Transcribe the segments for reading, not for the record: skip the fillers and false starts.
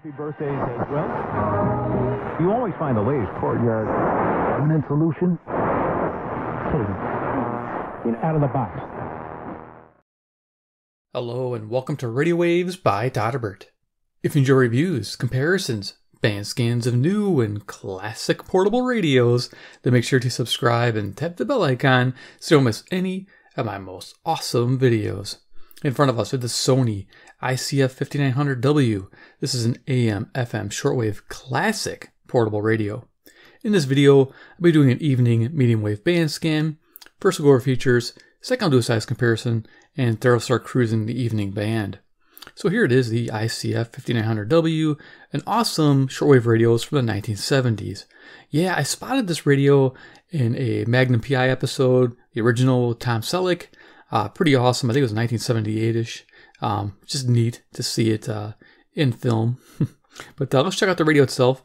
Happy birthdays as well. You always find the latest courtyard permanent solution. Out of the box. Hello and welcome to Radio Waves by Todderbert. If you enjoy reviews, comparisons, band scans of new and classic portable radios, then make sure to subscribe and tap the bell icon so you don't miss any of my most awesome videos. In front of us is the Sony ICF-5900W. This is an AM/FM shortwave classic portable radio. In this video, I'll be doing an evening medium wave band scan. First we'll go over features, second I'll do a size comparison, and third I'll start cruising the evening band. So here it is, the ICF-5900W, an awesome shortwave radio from the 1970s. Yeah, I spotted this radio in a Magnum PI episode, the original Tom Selleck. Pretty awesome. I think it was 1978-ish. Just neat to see it in film. But let's check out the radio itself.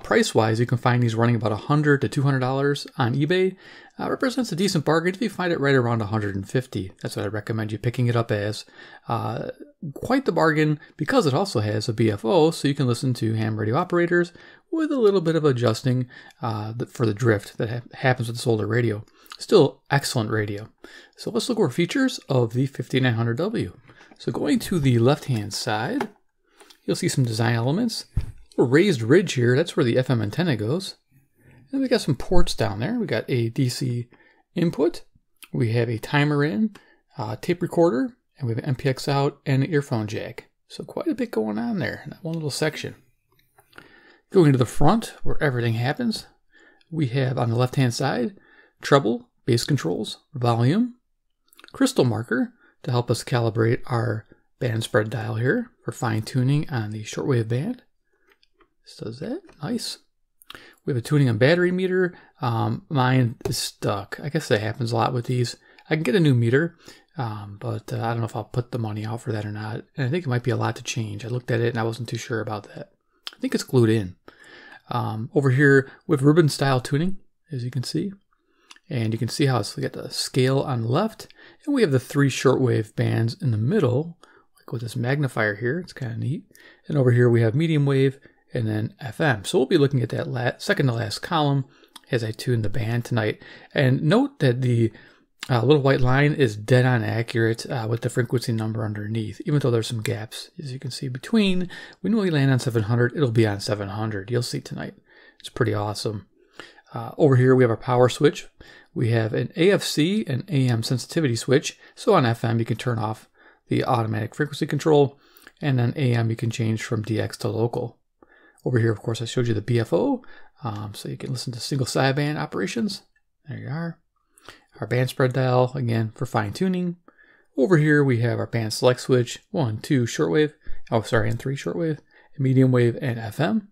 Price-wise, you can find these running about $100 to $200 on eBay. Represents a decent bargain if you find it right around $150. That's what I recommend you picking it up as. Quite the bargain because it also has a BFO, so you can listen to ham radio operators with a little bit of adjusting for the drift that happens with this older radio. Still excellent radio. So let's look over features of the 5900W. So going to the left-hand side, you'll see some design elements. A raised ridge here, that's where the FM antenna goes. And we got some ports down there. We got a DC input. We have a timer in, tape recorder, and we have an MPX out and an earphone jack. So quite a bit going on there in that one little section. Going to the front, where everything happens, we have on the left-hand side, treble, bass controls, volume, crystal marker to help us calibrate our band spread dial here for fine tuning on the shortwave band. This does that, nice. We have a tuning and battery meter. Mine is stuck. I guess that happens a lot with these. I can get a new meter, but I don't know if I'll put the money out for that or not. And I think it might be a lot to change. I looked at it and I wasn't too sure about that. I think it's glued in. Over here we have ribbon style tuning, as you can see. And you can see how we got the scale on the left, and we have the 3 shortwave bands in the middle, like with this magnifier here. It's kind of neat. And over here we have medium wave and then FM. So we'll be looking at that second to last column as I tune the band tonight. And note that the little white line is dead on accurate with the frequency number underneath, even though there's some gaps, as you can see, between. When we land on 700, it'll be on 700. You'll see tonight. It's pretty awesome. Over here we have our power switch. We have an AFC and AM sensitivity switch. So on FM you can turn off the automatic frequency control, and then AM you can change from DX to local. Over here, of course, I showed you the BFO, so you can listen to single sideband operations. There you are. Our band spread dial, again, for fine tuning. Over here we have our band select switch, 1, 2 shortwave, and 3 shortwave, medium wave, and FM.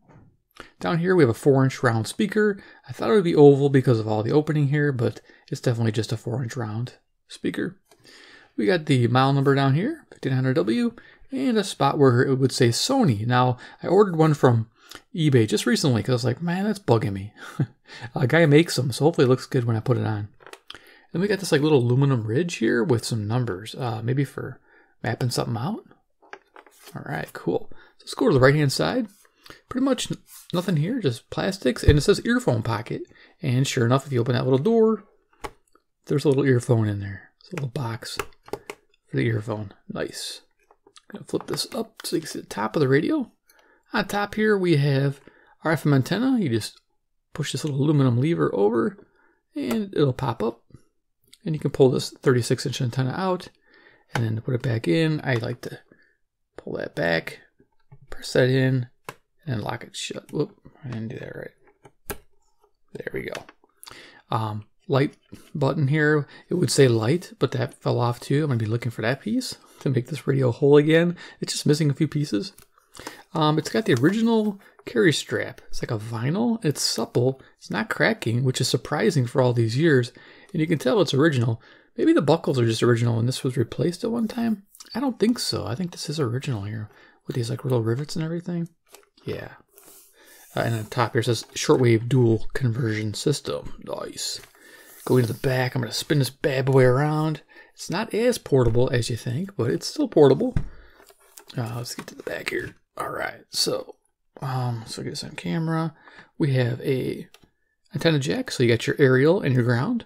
Down here we have a 4-inch round speaker. I thought it would be oval because of all the opening here, but it's definitely just a 4-inch round speaker. We got the model number down here, 5900W, and a spot where it would say Sony. Now, I ordered one from eBay just recently because I was like, man, that's bugging me. A guy makes them, so hopefully it looks good when I put it on. Then we got this like little aluminum ridge here with some numbers, maybe for mapping something out. All right, cool. So let's go to the right-hand side. Pretty much nothing here, just plastics, and it says earphone pocket. And sure enough, if you open that little door, there's a little earphone in there. It's a little box for the earphone. Nice. I'm gonna flip this up so you can see the top of the radio. On top here we have our FM antenna. You just push this little aluminum lever over and it'll pop up. And you can pull this 36-inch antenna out and then to put it back in, I like to pull that back, press that in, and lock it shut. Whoop, I didn't do that right. There we go. Light button here, it would say light, but that fell off too. I'm going to be looking for that piece to make this radio whole again. It's just missing a few pieces. It's got the original carry strap. It's like a vinyl. It's supple. It's not cracking, which is surprising for all these years. And you can tell it's original. Maybe the buckles are just original and this was replaced at one time. I don't think so. I think this is original here with these like little rivets and everything. Yeah. And on top here it says shortwave dual conversion system. Nice. Going to the back, I'm going to spin this bad boy around. It's not as portable as you think, but it's still portable. Let's get to the back here. All right, so So get this on camera. We have a antenna jack, so you got your aerial and your ground.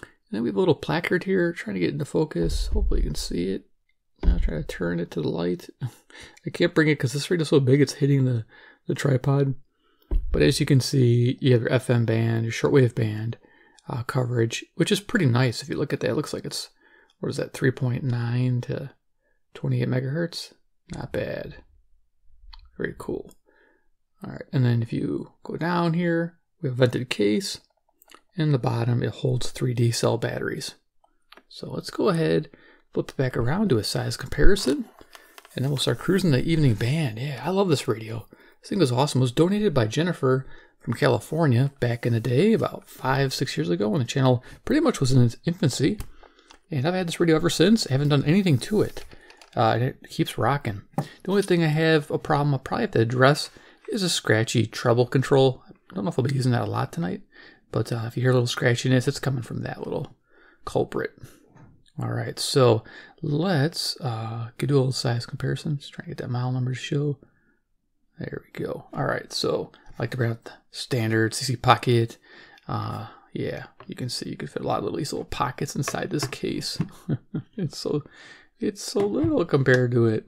And then we have a little placard here, trying to get into focus. Hopefully you can see it. I'll try to turn it to the light. I can't bring it because this radio's so big it's hitting the tripod. But as you can see, you have your FM band, your shortwave band coverage, which is pretty nice. If you look at that, it looks like it's, what is that, 3.9 to 28 megahertz? Not bad. Very cool. All right, and then if you go down here, we have a vented case. In the bottom, it holds 3D cell batteries. So let's go ahead, flip it back around, do a size comparison, and then we'll start cruising the evening band. Yeah, I love this radio. This thing was awesome. It was donated by Jennifer from California back in the day, about 5-6 years ago, when the channel pretty much was in its infancy. And I've had this radio ever since. I haven't done anything to it. And it keeps rocking. The only thing I have a problem I'll probably have to address is a scratchy treble control. I don't know if I'll be using that a lot tonight, but if you hear a little scratchiness, it's coming from that little culprit. All right, so let's do a little size comparison. Just trying to get that mile number to show. There we go. All right, so I like to bring out the standard CC pocket. Yeah, you can see you can fit a lot of these little pockets inside this case. It's so little compared to it.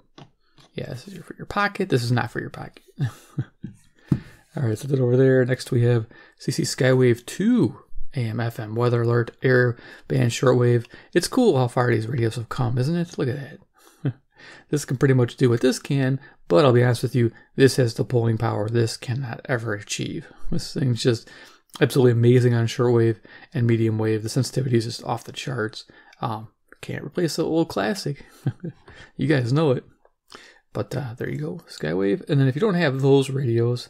Yeah, this is for your pocket. This is not for your pocket. All right, so then over there, next we have CC Skywave 2 AM FM weather alert air band shortwave. It's cool how far these radios have come, isn't it? Look at that. This can pretty much do what this can, but I'll be honest with you, this has the pulling power this cannot ever achieve. This thing's just absolutely amazing on shortwave and medium wave. The sensitivity is just off the charts. Can't replace the old classic. You guys know it. But there you go, Skywave. And then if you don't have those radios,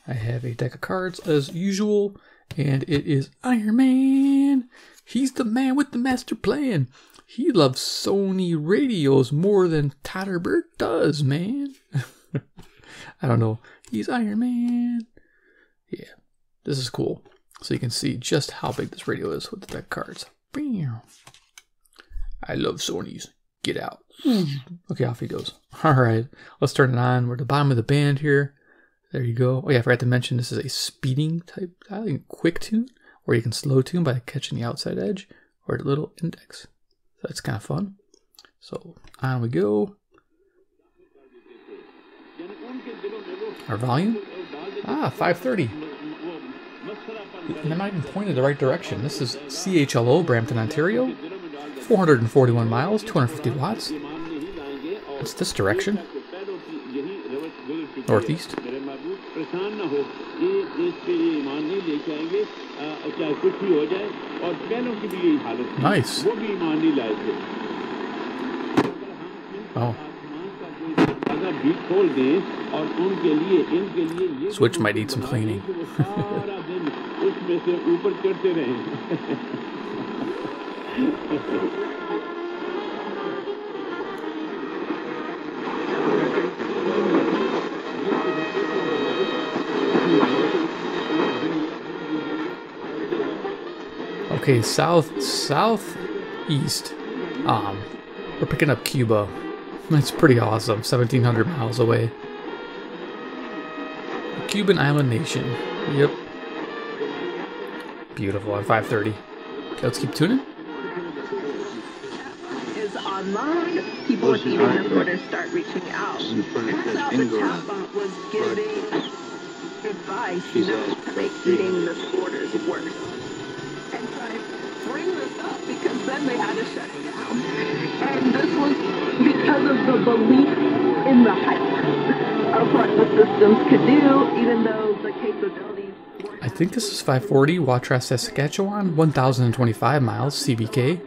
I have a deck of cards as usual, and it is Iron Man. He's the man with the master plan. He loves Sony radios more than Todderbert does, man. I don't know. He's Iron Man. Yeah, this is cool. So you can see just how big this radio is with the deck cards. I love Sonys. Get out. Okay, off he goes. All right, let's turn it on. We're at the bottom of the band here. There you go. Oh yeah, I forgot to mention this is a speeding type dial. You can quick tune, or you can slow tune by catching the outside edge or the little index. So that's kind of fun. So on we go. Our volume? 530. And I'm not even pointed the right direction. This is CHLO, Brampton, Ontario. 441 miles, 250 watts. It's this direction. Northeast. Nice. Oh. Switch might need some cleaning. Okay, southeast. We're picking up Cuba. That's pretty awesome. 1,700 miles away. The Cuban island nation. Yep. Beautiful on 530. Okay, let's keep tuning. Is online. People with eating disorders start reaching out. Turns out the chatbot was giving advice to make eating disorders worse. And so I bring this up because then they had to shut it down. And this was because of the belief in the hype of what the systems could do, even though the capabilities were. I think this is 540, Watrous, Saskatchewan, 1,025 miles, CBK.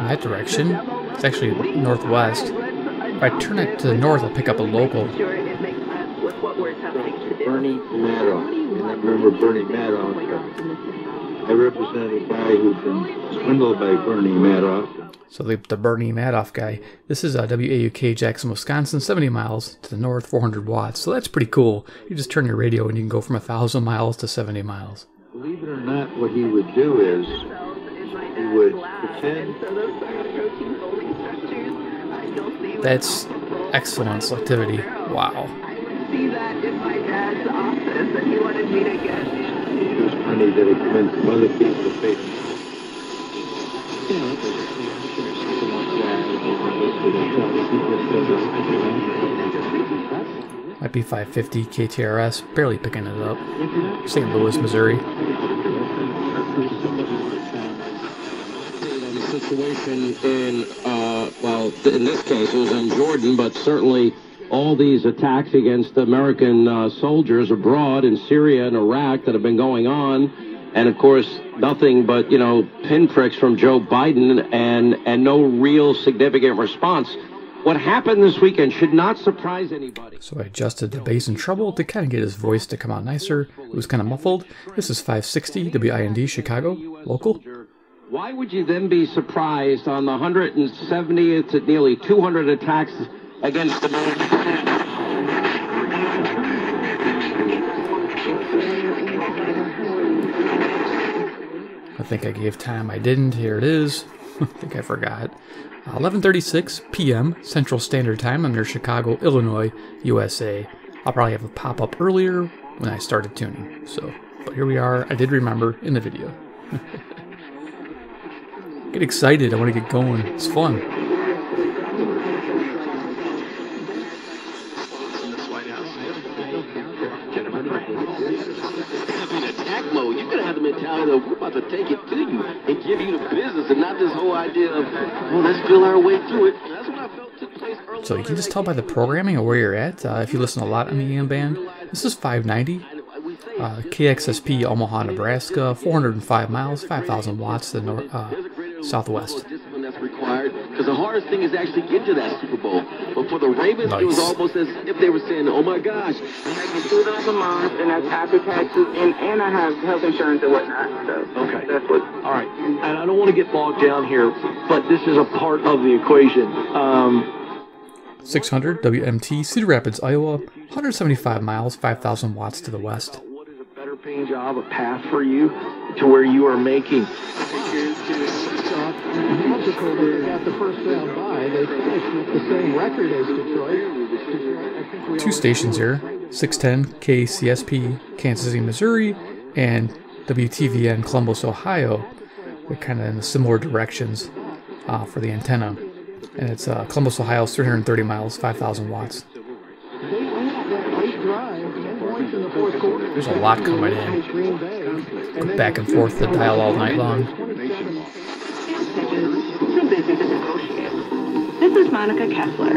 In that direction. It's actually northwest. If I turn it to the north, I'll pick up a local. Bernie Madoff. And I remember Bernie Madoff. I represented a guy who'd been swindled by Bernie Madoff. So the Bernie Madoff guy. This is WAUK, Jackson, Wisconsin, 70 miles to the north, 400 watts. So that's pretty cool. You just turn your radio and you can go from 1,000 miles to 70 miles. Believe it or not, what he would do is he would pretend. That's excellent selectivity. Wow. see that in my dad's office, and he wanted me to get. It was funny that it went from other people's faces. Might be 550 KTRS, barely picking it up. St. Louis, Missouri. Situation in, well, in this case it was in Jordan, but certainly all these attacks against American soldiers abroad in Syria and Iraq that have been going on, and of course nothing but, you know, pinpricks from Joe Biden and no real significant response. What happened this weekend should not surprise anybody. So I adjusted the bass and treble to kind of get his voice to come out nicer. It was kind of muffled. This is 560 WIND Chicago, local. Why would you then be surprised on the 170 to nearly 200 attacks against American? I think I gave time. I didn't. Here it is. I think I forgot. 11:36 p.m. Central Standard Time under Chicago, Illinois, USA. I'll probably have a pop-up earlier when I started tuning. So, but here we are. I did remember in the video. Get excited. I want to get going. It's fun. Mode. You're gonna have the mentality of we're about to take it to you and give you the business, and not this whole idea of, well, let's feel our way through it. That's what I felt took place earlier. So you can just tell by the programming of where you're at. If you listen a lot on the AM band, this is 590. KXSP, Omaha, Nebraska, 405 miles, 5,000 watts to the southwest. That's required, because the hardest thing is actually get to that Super Bowl. But for the Ravens, nice. It was almost as if they were saying, "Oh my gosh, I get $2 a month, and that's after taxes, and I have health insurance and whatnot." So okay, that's what. All right, and I don't want to get bogged down here, but this is a part of the equation. 600 WMT, Cedar Rapids, Iowa, 175 miles, 5,000 watts to the west. What is a better paying job, a path for you to where you are making? Got the first round bye. They finished with the same record as Detroit. Two stations here, 610 KCSP, Kansas City, Missouri, and WTVN, Columbus, Ohio. They're kind of in similar directions for the antenna. And it's Columbus, Ohio, 330 miles, 5,000 watts. There's a lot coming in. Go back and forth the dial all night long. This is Monica Kessler.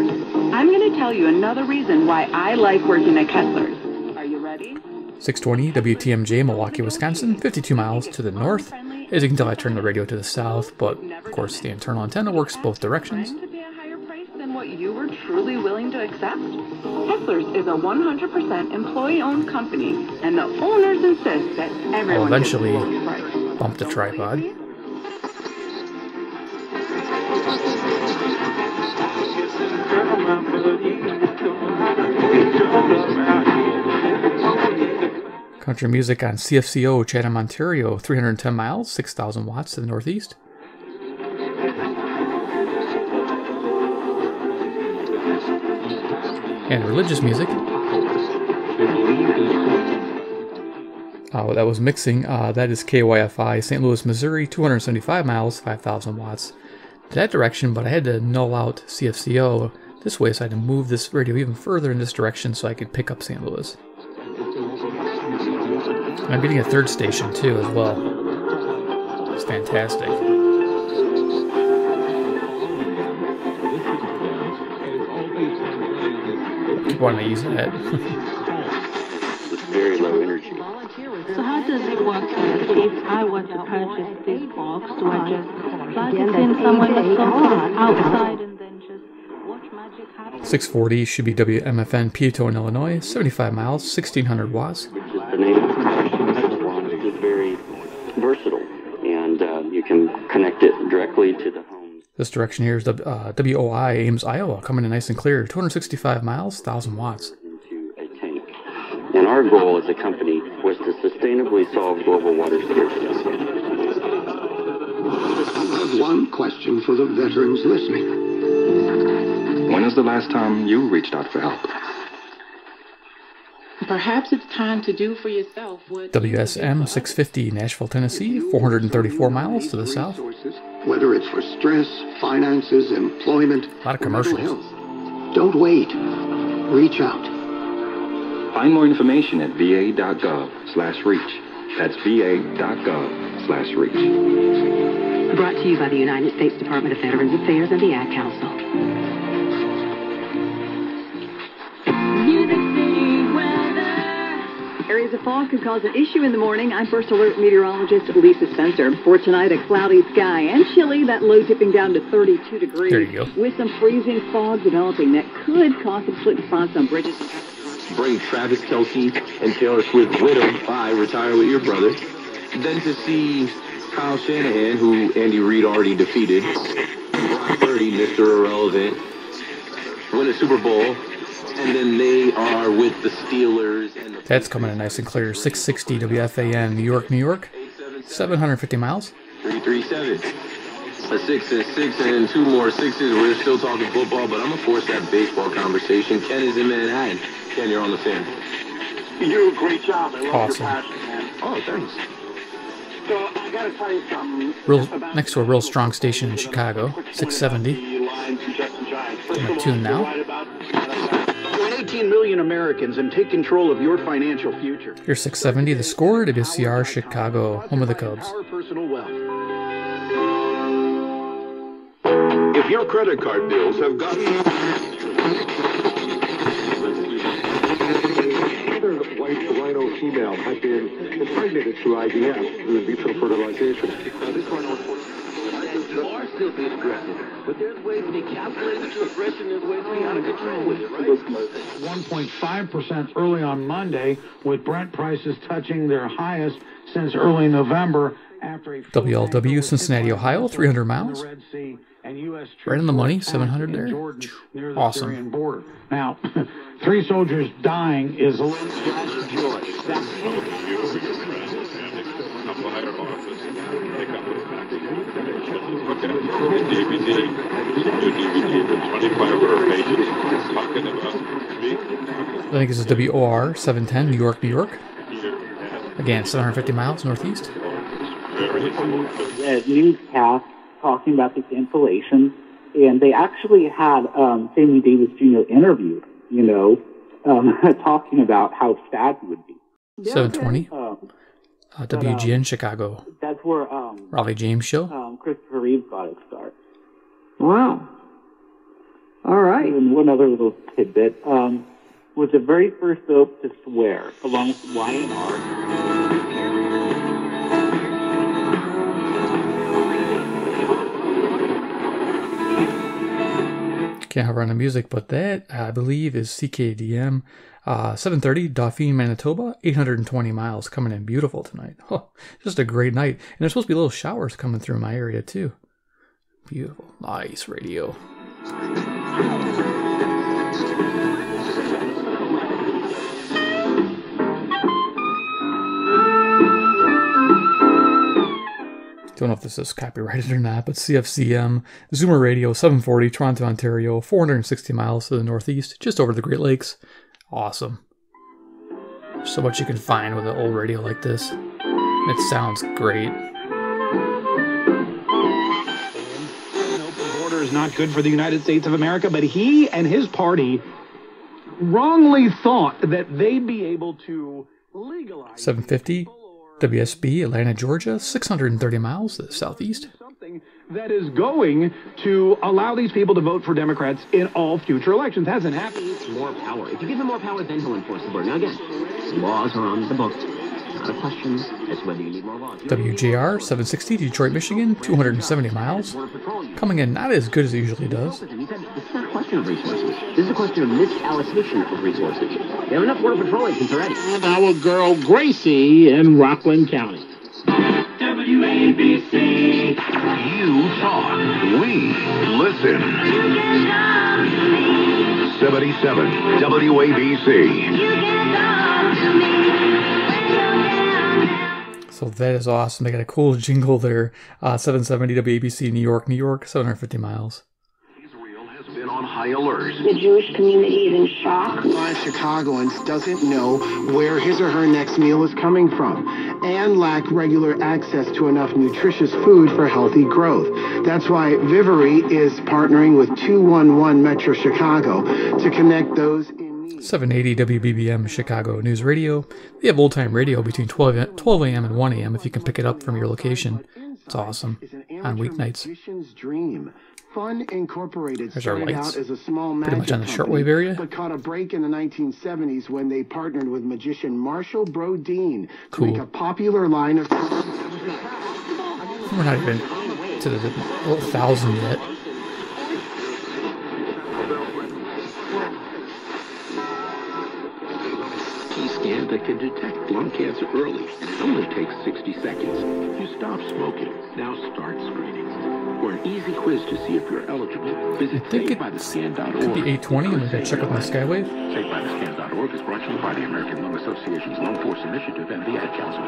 I'm going to tell you another reason why I like working at Kessler's. Are you ready? 620 WTMJ, Milwaukee, Wisconsin, 52 miles to the north. As you can tell, I turned the radio to the south, but of course the internal antenna works both directions. To pay a higher price than what you were truly willing to accept? Kessler's is a 100% employee-owned company, and the owners insist that everyone I'll eventually gets the lowest price. bump the tripod. Country music on CFCO, Chatham, Ontario, 310 miles, 6,000 watts to the northeast. And religious music. Oh, that was mixing. That is KYFI, St. Louis, Missouri, 275 miles, 5,000 watts. That direction, but I had to null out CFCO this way, so I had to move this radio even further in this direction so I could pick up St. Louis. I'm getting a third station too as well. It's fantastic. Keep wanting to use that. It's very low energy. So how does it work if I want to purchase this box? Do I just plug it in somewhere outside and then just watch magic happen? 640 should be WMFN, Peatone, Illinois, 75 miles, 1,600 watts. The name is very versatile, and you can connect it directly to the home. This direction here is WOI, Ames, Iowa, coming in nice and clear, 265 miles, 1,000 watts. Into a tank. And our goal as a company was to sustainably solve global water scarcity. I have one question for the veterans listening. When is the last time you reached out for help? perhaps it's time to do for yourself what WSM 650, Nashville, Tennessee, 434 miles to the south. Whether it's for stress, finances, employment, a lot of commercials. Health. Don't wait. Reach out. Find more information at va.gov/reach. That's va.gov/reach. Brought to you by the United States Department of Veterans Affairs and the Ad Council. Areas of fog could cause an issue in the morning. I'm First Alert meteorologist Lisa Spencer. For tonight, a cloudy sky and chilly, that low dipping down to 32 degrees. There you go. With some freezing fog developing that could cause some slip and spots on bridges. Bring Travis Kelce and Taylor Swift with him by Retire With Your Brother. Then to see Kyle Shanahan, who Andy Reid already defeated. Brock Purdy, Mr. Irrelevant. Win a Super Bowl. And then they are with the Steelers. And that's coming in nice and clear. 660 WFAN, New York, New York. 750 miles. 337. A 6 and 6 and 2 more 6s. We're still talking football, but I'm going to force that baseball conversation. Ken is in Manhattan. Ken, you're on the fan. You do a great job. I love awesome. Your passion, man. Oh, thanks. So I got to tell you something. Next to a real strong station in Chicago, 670. I'm tuned now. Join 18 million Americans and take control of your financial future. Here's 670, the score, WCR Chicago, home of the Cubs. Our personal wealth. If your credit card bills have gotten... White rhino female had been impregnated through IVF, through in vitro fertilization. You are still being aggressive, but there's ways to be calculated to aggression, there's ways to be out of control with it, right? 1.5% early on Monday, with Brent prices touching their highest since early November after a WLW, Cincinnati, Ohio, 300 miles. Right on the money, 700 there. Awesome. Border. Now, 3 soldiers dying is a little joy. I think this is WOR 710, New York, New York. Again, 750 miles northeast. Newscast talking about the cancellation, and they actually had Sammy Davis Jr. interviewed, talking about how sad he would be. 720. WGN Chicago. That's where Raleigh James Show. Christopher Reeves got his start. Wow. All right. And one other little tidbit was the very first soap to swear, along with Y&R. Can't have run the music, but that, I believe, is CKDM 730, Dauphin, Manitoba, 820 miles, coming in beautiful tonight. Oh, just a great night. And there's supposed to be little showers coming through my area, too. Beautiful. Nice radio. Don't know if this is copyrighted or not, but CFCM, Zoomer Radio, 740, Toronto, Ontario, 460 miles to the northeast, just over the Great Lakes. Awesome. So much you can find with an old radio like this. It sounds great. The border is not good for the United States of America, but he and his party wrongly thought that they'd be able to legalize 750. WSB, Atlanta, Georgia, 630 miles to the southeast. Something that is going to allow these people to vote for Democrats in all future elections. Hasn't happened. More power. If you give him more power, then he'll enforce the border. Now again, laws are on the books. Not a question. It's whether you need more laws. WJR, 760, Detroit, Michigan, 270 miles. Coming in not as good as it usually does. It's not a question of resources. This is a question of misallocation of resources. They have enough Border Patrol agents already. And our girl Gracie in Rockland County. WABC. You talk. We listen. 77 WABC. So that is awesome. They got a cool jingle there. 770 WABC, New York, New York, 750 miles. Israel has been on high high alert. The Jewish community is in shock. Five Chicagoans doesn't know where his or her next meal is coming from and lack regular access to enough nutritious food for healthy growth. That's why Vivary is partnering with 211 Metro Chicago to connect those in need. 780 WBBM Chicago News Radio. They have old-time radio between 12 a.m. and 1 a.m. if you can pick it up from your location. It's awesome on weeknights. Dream. Fun Incorporated There's our started lights. out as a small Pretty much on the magic shortwave company, area. but caught a break in the 1970s when they partnered with magician Marshall Brodeen to Cool. make a popular line of... We're not even to the 1,000 yet. Scan that can detect lung cancer early. It only takes 60 seconds. You stop smoking. Now start screening. For an easy quiz to see if you're eligible, visit SaveByTheScan.org. Could be 820. I'm gonna check with my Skywave. SaveByTheScan.org is brought to you by the American Lung Association's Lung Force Initiative and the Ad Council.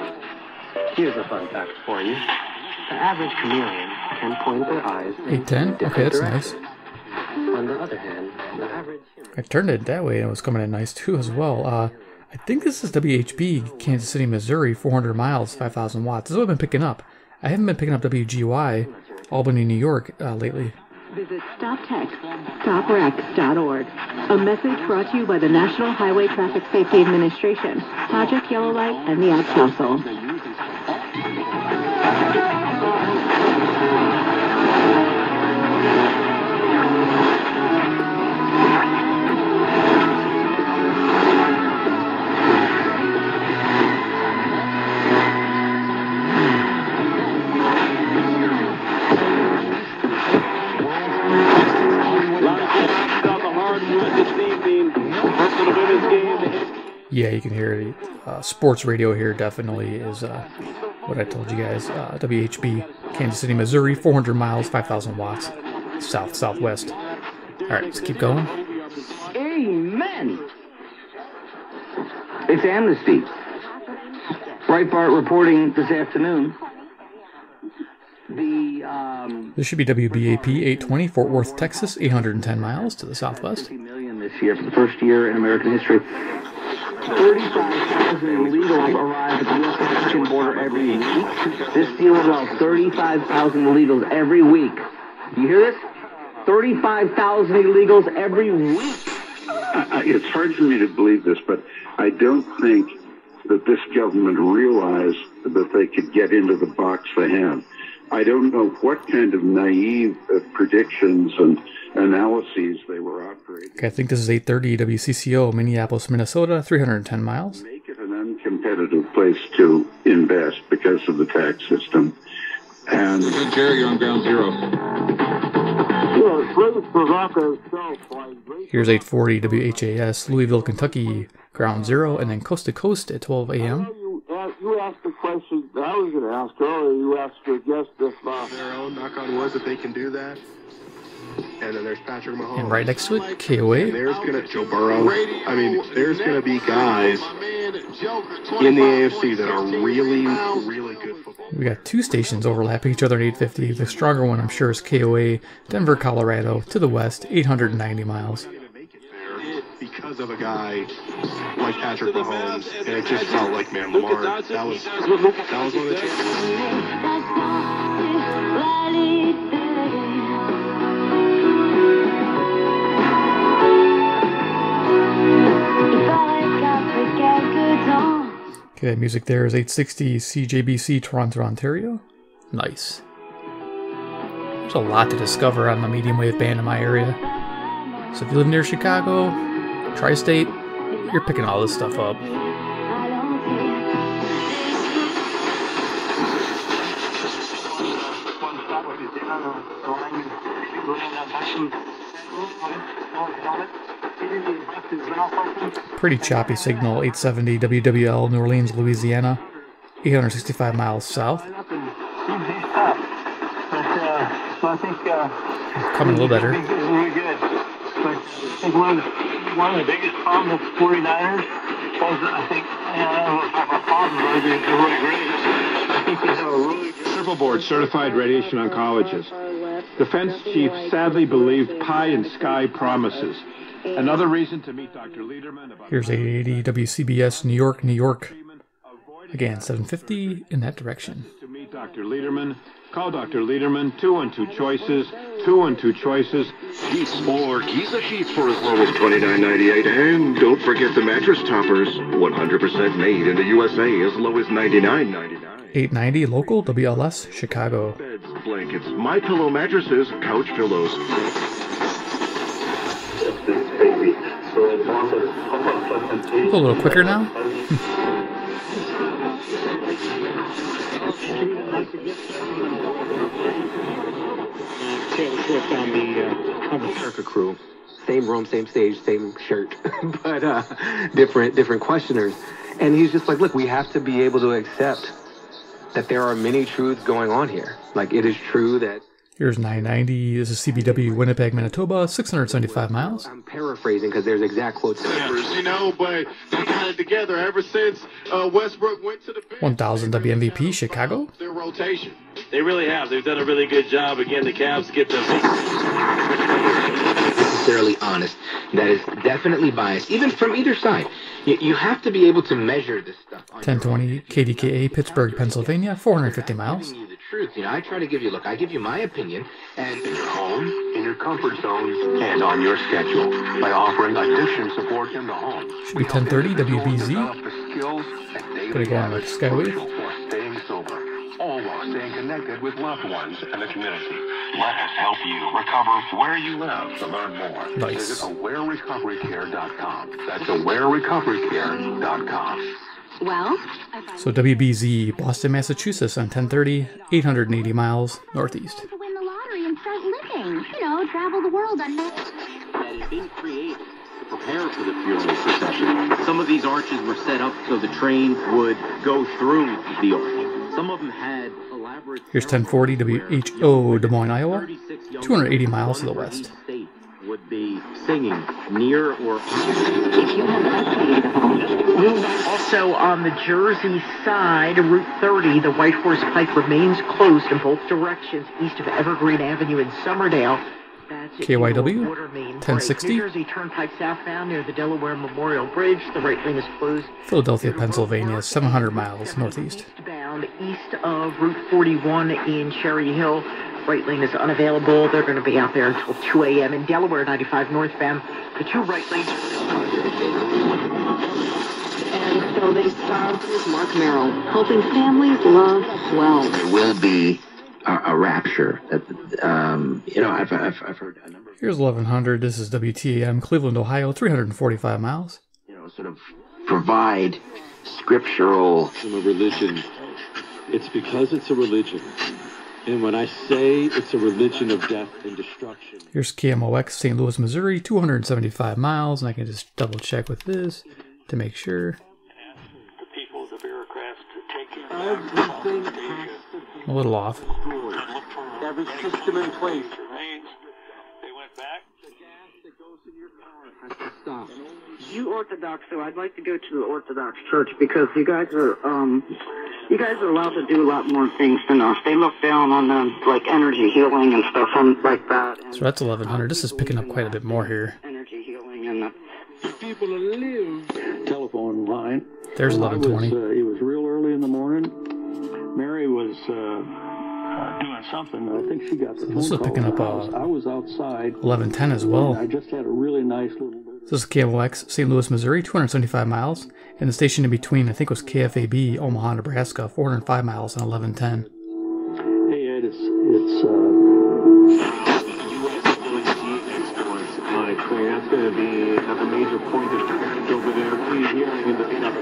Here's a fun fact for you. The average chameleon can point their eyes in 810. different Okay, that's directions. nice. On the other hand, the average I turned it that way and it was coming in nice too as well. I think this is WHB, Kansas City, Missouri, 400 miles, 5,000 watts. This is what I've been picking up. I haven't been picking up WGY, Albany, New York, lately. Visit StopTextStopWreck.org. A message brought to you by the National Highway Traffic Safety Administration, Project Yellow Light, and the Ad Council. Yeah, you can hear it. Sports radio here definitely is what I told you guys. WHB, Kansas City, Missouri, 400 miles, 5,000 watts, southwest. All right, let's keep going. Amen. It's Amnesty. Breitbart reporting this afternoon. This should be WBAP 820, Fort Worth, Texas, 810 miles to the southwest. Million this year for the first year in American history. 35,000 illegals arrive at the U.S. Mexican border every week. This deal allows 35,000 illegals every week. You hear this? 35,000 illegals every week. It's hard for me to believe this, but I don't think that this government realized that they could get into the box they have. I don't know what kind of naive predictions and analyses they were operating. Okay, I think this is 830 WCCO, Minneapolis, Minnesota, 310 miles. Make it an uncompetitive place to invest because of the tax system. And Jerry, you're on ground zero. Here's 840 WHAS, Louisville, Kentucky, ground zero, and then coast to coast at 12 a.m. You asked the question that I was going to ask earlier. You asked your guest if their own, knock on wood, that they can do that. And then there's Patrick Mahomes. And right next to it, KOA. And there's going to Joe Burrow. I mean, there's going to be guys in the AFC that are really, really good football. We got two stations overlapping each other at 850. The stronger one, I'm sure, is KOA, Denver, Colorado, to the west, 890 miles. Because of a guy like Patrick Mahomes, and it just felt like, man, Lamar, that was one of the chances. Okay, that music there is 860 CJBC, Toronto, Ontario. Nice. There's a lot to discover on the medium wave band in my area. So if you live near Chicago, Tri-State, you're picking all this stuff up. Pretty choppy signal, 870 WWL, New Orleans, Louisiana, 865 miles south. Coming a little better. Really good. But I think one of the biggest problems with 49ers was, I think, I don't know if a problem, but they're really great. I think they have a really good... Triple board certified radiation oncologist. Defense chief sadly believed pie in sky promises. Another reason to meet Dr. Lederman about... Here's 880 WCBS, New York, New York. Again, 750 in that direction. To meet Dr. Lederman, call Dr. Lederman, 2 and 2 choices, 2 and 2 choices. Sheets or Giza sheets for as low as $29.98. And don't forget the mattress toppers, 100% made in the USA, as low as $99.99. 890 local WLS, Chicago. Beds, blankets, My Pillow mattresses, couch pillows. It's a little quicker now. Taylor Swift on the Circa crew. Same room, same stage, same shirt, but different questioners. And he's just like, look, we have to be able to accept that there are many truths going on here. Like, it is true that... Here's 990. This is CBW, Winnipeg, Manitoba, 675 miles. I'm paraphrasing because there's exact quotes. You know, but they got it together ever since Westbrook went to the bench. 1000 WMVP, Chicago. Their rotation. They really have. They've done a really good job. Again, the Cavs get the... Necessarily honest. That is definitely biased, even from either side. You have to be able to measure this stuff. 1020 KDKA, Pittsburgh, Pennsylvania, 450 miles. Truth. I try to give you, look, I give you my opinion, and in your home, in your comfort zone, and on your schedule, by offering addiction support in the home. Should be 1030 WBZ. Gonna go on like Skywave. For staying sober, all while staying connected with loved ones and the community. Let us help you recover where you live. To learn more, visit awarerecoverycare.com. That's awarerecoverycare.com. Well, so WBZ, Boston, Massachusetts on 1030, 880 miles northeast. to win the lottery and start living. Travel the world on that has been created to prepare for the funeral procession. Some of these arches were set up so the train would go through the arch. Some of them had elaborate... Here's 1040 WHO, Des Moines, Iowa, 280 miles to the west. Would be singing near or... Also on the Jersey side, Route 30, the White Horse Pike remains closed in both directions east of Evergreen Avenue in Somerdale. That's KYW, Water Main 1060. New Jersey Turnpike southbound near the Delaware Memorial Bridge. The right lane is closed. Philadelphia, Pennsylvania, 700 miles northeast. Eastbound east of Route 41 in Cherry Hill. Right lane is unavailable. They're going to be out there until 2 a.m. in Delaware, 95 northbound. The 2 right lanes. And so they start with Mark Merrill, helping families love well. There will be a rapture. I've heard a number. Here's 1100. This is WTAM, Cleveland, Ohio, 345 miles. Sort of provide scriptural... A religion. It's because it's a religion. And when I say it's a religion of death and destruction... Here's KMOX, St. Louis, Missouri, 275 miles, and I can just double check with this to make sure. The people, the bureaucrats, to take everything has to be... A little off. Every system in place. They went back. The gas that goes in your car has to stop. You Orthodox, so I'd like to go to the Orthodox Church because you guys are allowed to do a lot more things than us. They look down on like energy healing and stuff like that. So that's 1100. This is picking up quite a bit more here. Energy healing and people who live telephone line. There's 1120. It was real early in the morning. Mary was doing something. I think she got the phone This is picking up I was outside. 1110 as well. I just had a really nice little... This is KMOX, St. Louis, Missouri, 275 miles. And the station in between, I think, was KFAB, Omaha, Nebraska, 405 miles and 1110. Hey, Ed, it's that's going to be at a major point of difference over there. Please hearing in the pickup.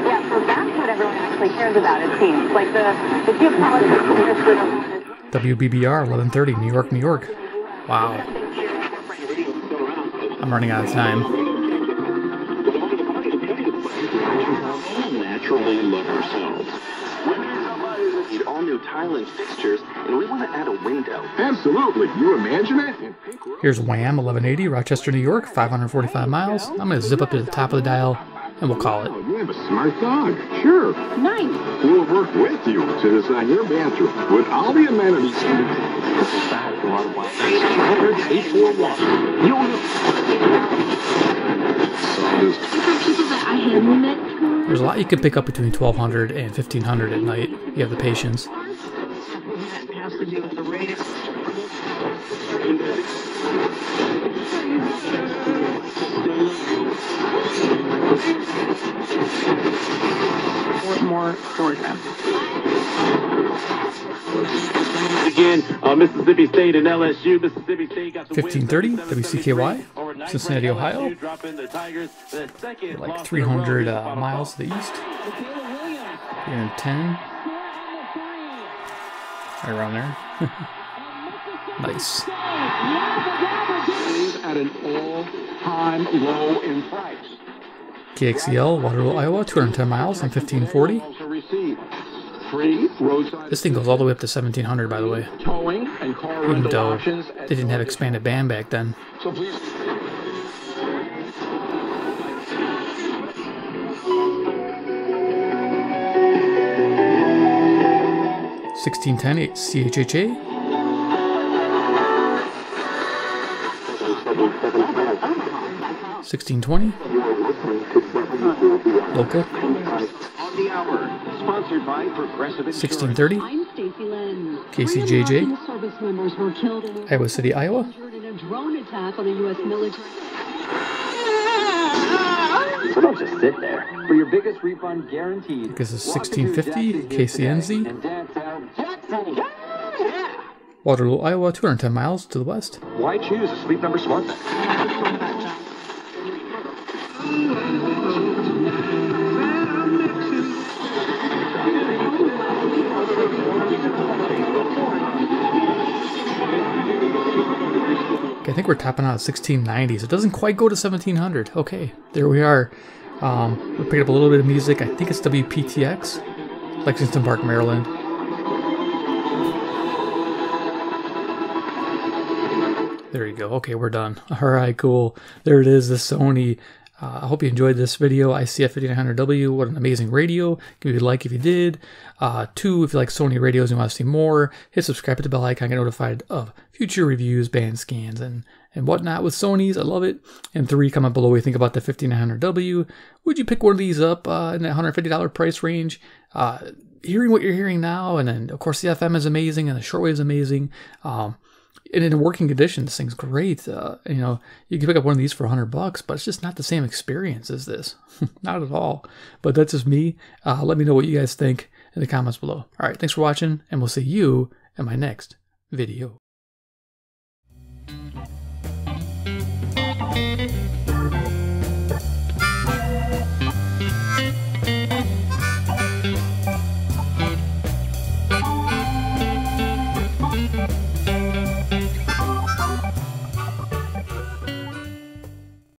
Yeah, so that's what everyone actually cares about, it seems. Like the geopolitics. WBBR, 1130, New York, New York. Wow. I'm running out of time. Naturally love ourselves. Need all new tile and fixtures, and we want to add a window. Absolutely. You imagine it? Here's Wham, 1180, Rochester, New York, 545 miles. I'm going to zip up to the top of the dial and we'll call it. Oh, you have a smart dog. Sure. Nice. We'll work with you to design your bathroom with all the amenities. 841. There's a lot you can pick up between 1200 and 1500 at night. You have the patience. It has to do with the radio. More storage time. Again, Mississippi State and LSU. Mississippi State got the 1530 WCKY, Cincinnati, Ohio. Like 300 miles to the east. 310. Right around there. Nice. At an all-time low in price. KXEL, Waterloo, Iowa, 210 miles and 1540. This thing goes all the way up to 1700, by the way. Even though they didn't have expanded band back then. So please. $1610 CHHA. $1620. Local. Sponsored by Progressive 1630. KCJJ. Iowa City, Iowa. So don't just sit there. For your biggest refund guaranteed. This is 1650 KCNZ. Waterloo, Iowa, 210 miles to the west. Why choose a Sleep Number Smart Bed? Okay, I think we're topping out at 1690s. It doesn't quite go to 1700. Okay, there we are. We picked up a little bit of music. I think it's WPTX, Lexington Park, Maryland. There you go. Okay, we're done. All right, cool. There it is, the Sony. I hope you enjoyed this video. ICF-5900W. What an amazing radio. Give me a like if you did. 2, if you like Sony radios and want to see more, hit subscribe, hit the bell icon, get notified of future reviews, band scans, and whatnot with Sonys. I love it. And 3, comment below what you think about the 5900W. Would you pick one of these up in that $150 price range? Hearing what you're hearing now, and then of course the FM is amazing and the shortwave is amazing. And in working condition, this thing's great. You know, you can pick up one of these for $100, but it's just not the same experience as this. Not at all. But that's just me. Let me know what you guys think in the comments below. All right, thanks for watching, and we'll see you in my next video.